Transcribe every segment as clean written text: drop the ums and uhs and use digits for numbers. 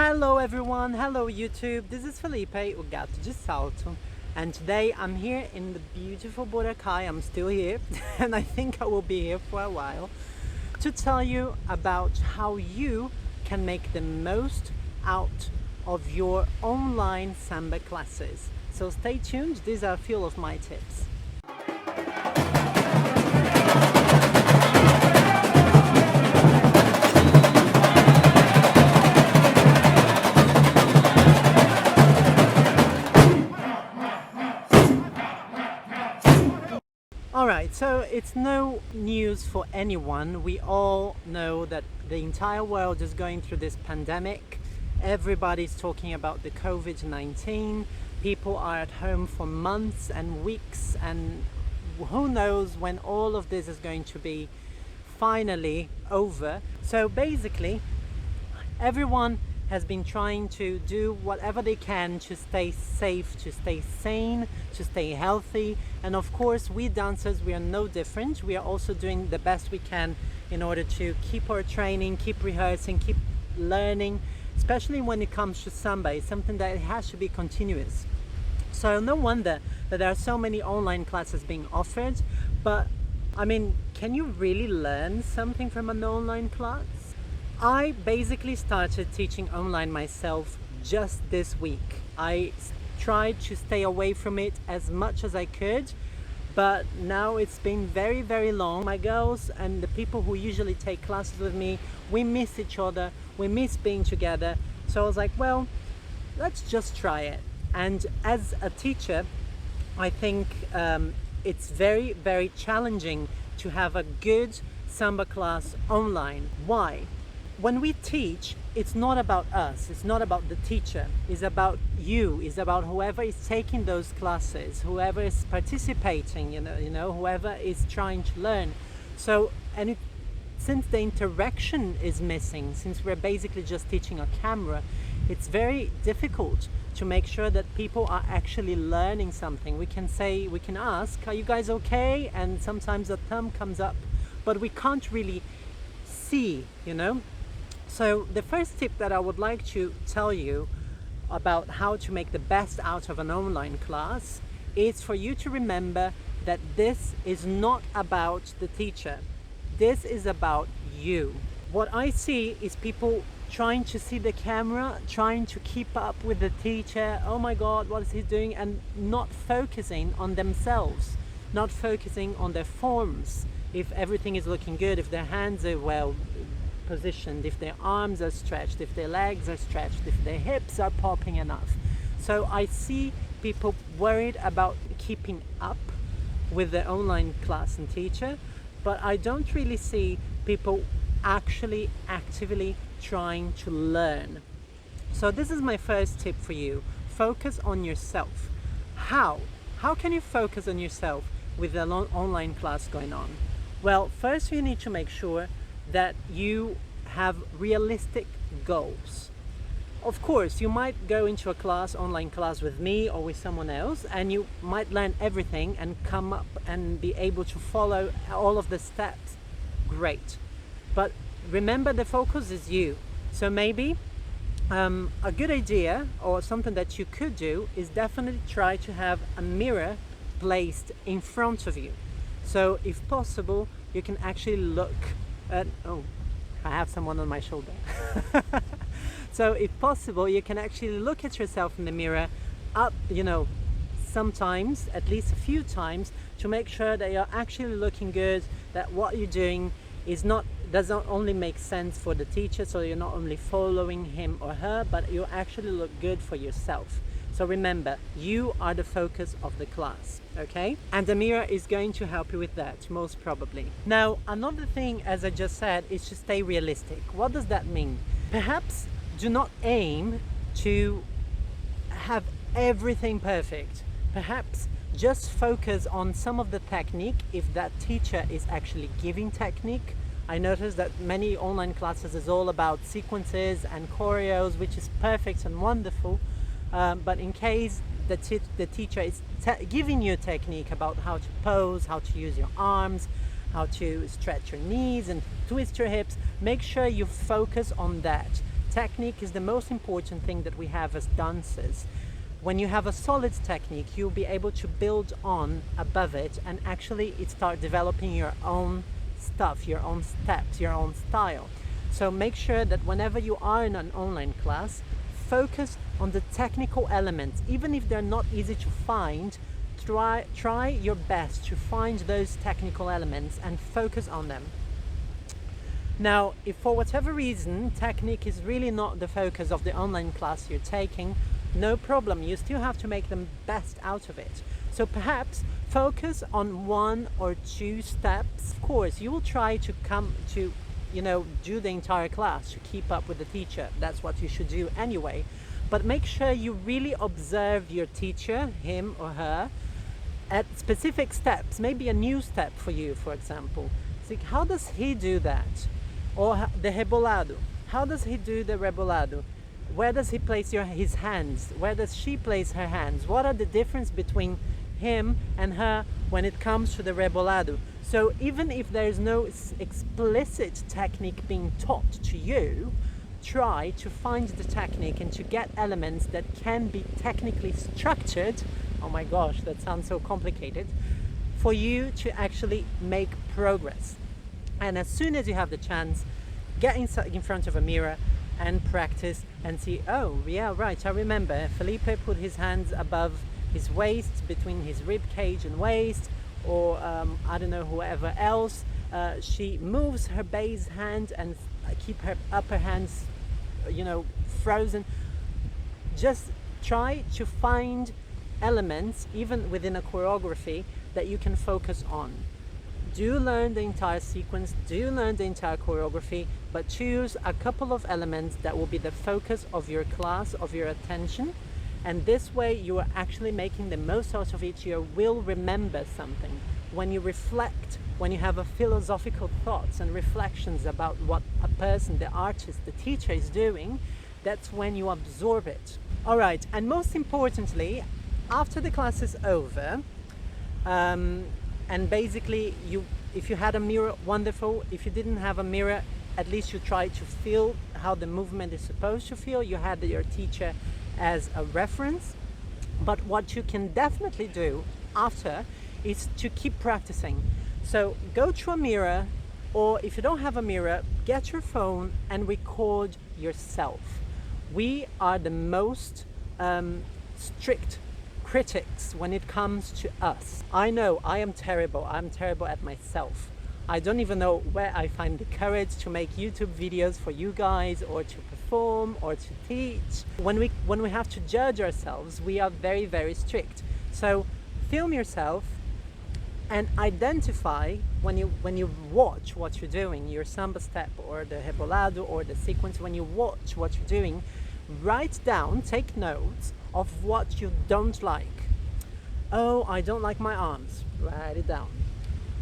Hello everyone, hello YouTube, this is Felipe, o gato de salto, and today I'm here in the beautiful Boracay. I'm still here and I think I will be here for a while to tell you about how you can make the most out of your online samba classes. So stay tuned, these are a few of my tips. Alright, so it's no news for anyone. We all know that the entire world is going through this pandemic. Everybody's talking about the COVID-19. People are at home for months and weeks, and who knows when all of this is going to be finally over. So basically, everyone has been trying to do whatever they can to stay safe, to stay sane, to stay healthy. And of course, we dancers, we are no different. We are also doing the best we can in order to keep our training, keep rehearsing, keep learning, especially when it comes to samba. It's something that it has to be continuous. So no wonder that there are so many online classes being offered. But I mean, can you really learn something from an online class? I basically started teaching online myself just this week. I tried to stay away from it as much as I could, but now it's been very long. My girls and the people who usually take classes with me, we miss each other, we miss being together. So I was like, well, let's just try it. And as a teacher, I think it's very challenging to have a good samba class online. Why? When we teach, it's not about us, it's not about the teacher, it's about you, it's about whoever is taking those classes, whoever is participating, you know, whoever is trying to learn. So, since the interaction is missing, since we're basically just teaching a camera, it's very difficult to make sure that people are actually learning something. We can say, we can ask, are you guys okay? And sometimes a thumb comes up, but we can't really see, you know? So the first tip that I would like to tell you about how to make the best out of an online class is for you to remember that this is not about the teacher. This is about you. What I see is people trying to see the camera, trying to keep up with the teacher. Oh my God, what is he doing? And not focusing on themselves, not focusing on their forms. If everything is looking good, if their hands are well positioned, if their arms are stretched, if their legs are stretched, if their hips are popping enough. So I see people worried about keeping up with the online class and teacher, but I don't really see people actually actively trying to learn. So this is my first tip for you. Focus on yourself. How can you focus on yourself with an online class going on? Well, first you need to make sure that you have realistic goals. Of course, you might go into a class, online class with me or with someone else, and you might learn everything and come up and be able to follow all of the steps. Great. But remember, the focus is you. So maybe a good idea or something that you could do is definitely try to have a mirror placed in front of you. So if possible, you can actually look at, oh, I have someone on my shoulder. So if possible, you can actually look at yourself in the mirror up, you know, sometimes, at least a few times, to make sure that you're actually looking good, that what you're doing doesn't only make sense for the teacher, so you're not only following him or her, but you actually look good for yourself. So remember, you are the focus of the class, okay? And the mirror is going to help you with that, most probably. Now, another thing, as I just said, is to stay realistic. What does that mean? Perhaps do not aim to have everything perfect. Perhaps just focus on some of the technique if that teacher is actually giving technique. I noticed that many online classes is all about sequences and choreos, which is perfect and wonderful. But in case the teacher is giving you a technique about how to pose, how to use your arms, how to stretch your knees and twist your hips, make sure you focus on that. Technique is the most important thing that we have as dancers. When you have a solid technique, you'll be able to build on above it and actually start developing your own stuff, your own steps, your own style. So make sure that whenever you are in an online class, focus on the technical elements. Even if they're not easy to find, try your best to find those technical elements and focus on them. Now, if for whatever reason technique is really not the focus of the online class you're taking, no problem, you still have to make the best out of it. So perhaps focus on 1 or 2 steps. Of course, you will try to do the entire class to keep up with the teacher. That's what you should do anyway. But make sure you really observe your teacher, him or her, at specific steps, maybe a new step for you, for example. So how does he do that? Or the rebolado. How does he do the rebolado? Where does he place his hands? Where does she place her hands? What are the difference between him and her when it comes to the rebolado? So even if there is no explicit technique being taught to you, try to find the technique and to get elements that can be technically structured. Oh my gosh, that sounds so complicated. For you to actually make progress. And as soon as you have the chance, get in front of a mirror and practice and see, oh yeah, right, I remember Felipe put his hands above his waist, between his rib cage and waist, or I don't know, whoever else, she moves her base hand and keep her upper hands, frozen. Just try to find elements, even within a choreography, that you can focus on. Do learn the entire sequence, do learn the entire choreography, but choose a couple of elements that will be the focus of your class, of your attention, and this way you are actually making the most out of it. You will remember something. When you reflect, when you have a philosophical thoughts and reflections about what a person, the artist, the teacher is doing, that's when you absorb it. All right, and most importantly, after the class is over, and basically if you had a mirror, wonderful. If you didn't have a mirror, at least you try to feel how the movement is supposed to feel. You had your teacher as a reference. But what you can definitely do after is to keep practicing. So go to a mirror, or if you don't have a mirror, get your phone and record yourself. We are the most strict critics when it comes to us. I know I am terrible. I'm terrible at myself. I don't even know where I find the courage to make YouTube videos for you guys, or to perform, or to teach. When we have to judge ourselves, we are very, very strict. So film yourself and identify when you watch what you're doing, your samba step or the rebolado or the sequence. When you watch what you're doing, write down, take notes of what you don't like. Oh, I don't like my arms. Write it down.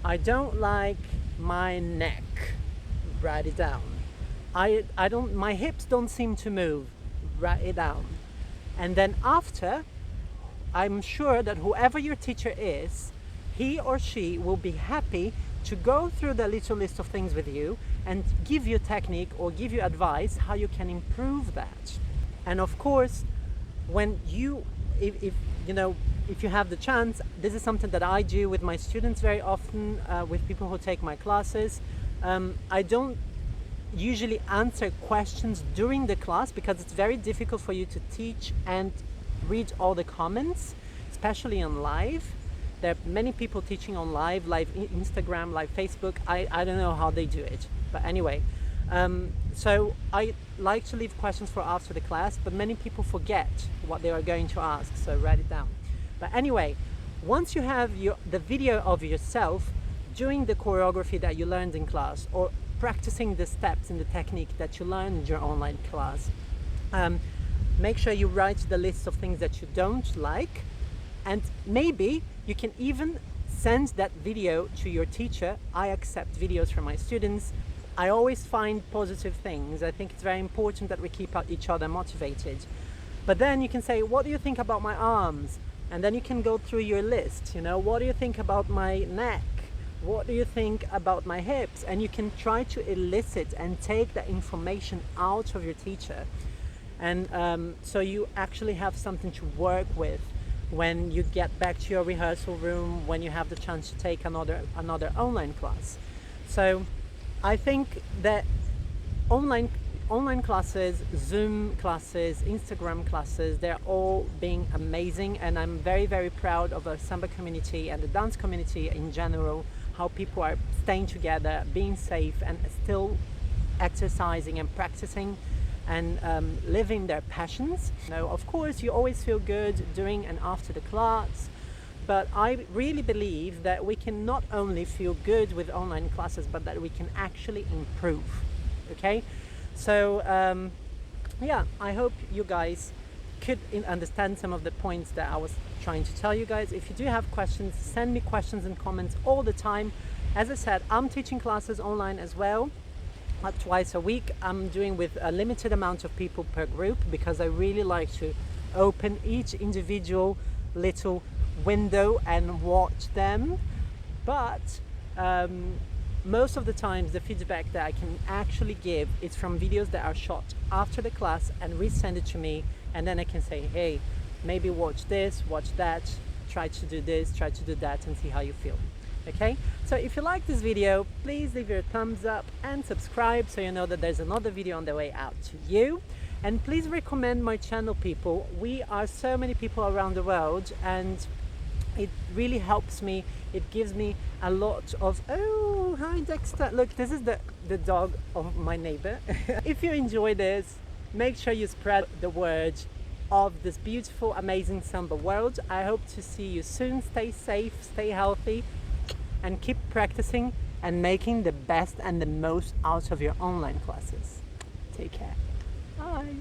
I don't like my neck. Write it down. My hips don't seem to move. Write it down. And then after, I'm sure that whoever your teacher is, he or she will be happy to go through the little list of things with you and give you technique or give you advice how you can improve that. And of course, when if you have the chance, this is something that I do with my students very often, with people who take my classes. I don't usually answer questions during the class because it's very difficult for you to teach and read all the comments, especially on live. There are many people teaching on live Instagram, live Facebook. I don't know how they do it, but anyway. So I like to leave questions for after the class, but many people forget what they are going to ask, so write it down. But anyway, once you have the video of yourself doing the choreography that you learned in class, or practicing the steps and the technique that you learned in your online class, make sure you write the list of things that you don't like, and maybe you can even send that video to your teacher. I accept videos from my students. I always find positive things. I think it's very important that we keep each other motivated. But then you can say, what do you think about my arms? And then you can go through your list. What do you think about my neck? what do you think about my hips? And you can try to elicit and take that information out of your teacher. And so you actually have something to work with when you get back to your rehearsal room, when you have the chance to take another online class. So I think that online classes, Zoom classes, Instagram classes, they're all being amazing, and I'm very, very proud of the Samba community and the dance community in general, how people are staying together, being safe, and still exercising and practicing and living their passions. Now, of course, you always feel good during and after the class, but I really believe that we can not only feel good with online classes, but that we can actually improve. Okay, so yeah, I hope you guys could understand some of the points that I was trying to tell you guys. If you do have questions, send me questions and comments all the time. As I said, I'm teaching classes online as well, twice a week. I'm doing with a limited amount of people per group because I really like to open each individual little window and watch them. But most of the times the feedback that I can actually give is from videos that are shot after the class and resend it to me, and then I can say, hey, maybe watch this, watch that, try to do this, try to do that, and see how you feel. Okay, so if you like this video, please leave your thumbs up and subscribe so you know that there's another video on the way out to you. And please recommend my channel, people. We are so many people around the world, and it really helps me. It gives me a lot of, oh, hi Dexter. Look, this is the dog of my neighbor. If you enjoy this, make sure you spread the word of this beautiful, amazing Samba world. I hope to see you soon. Stay safe, stay healthy, and keep practicing and making the best and the most out of your online classes. Take care. Bye.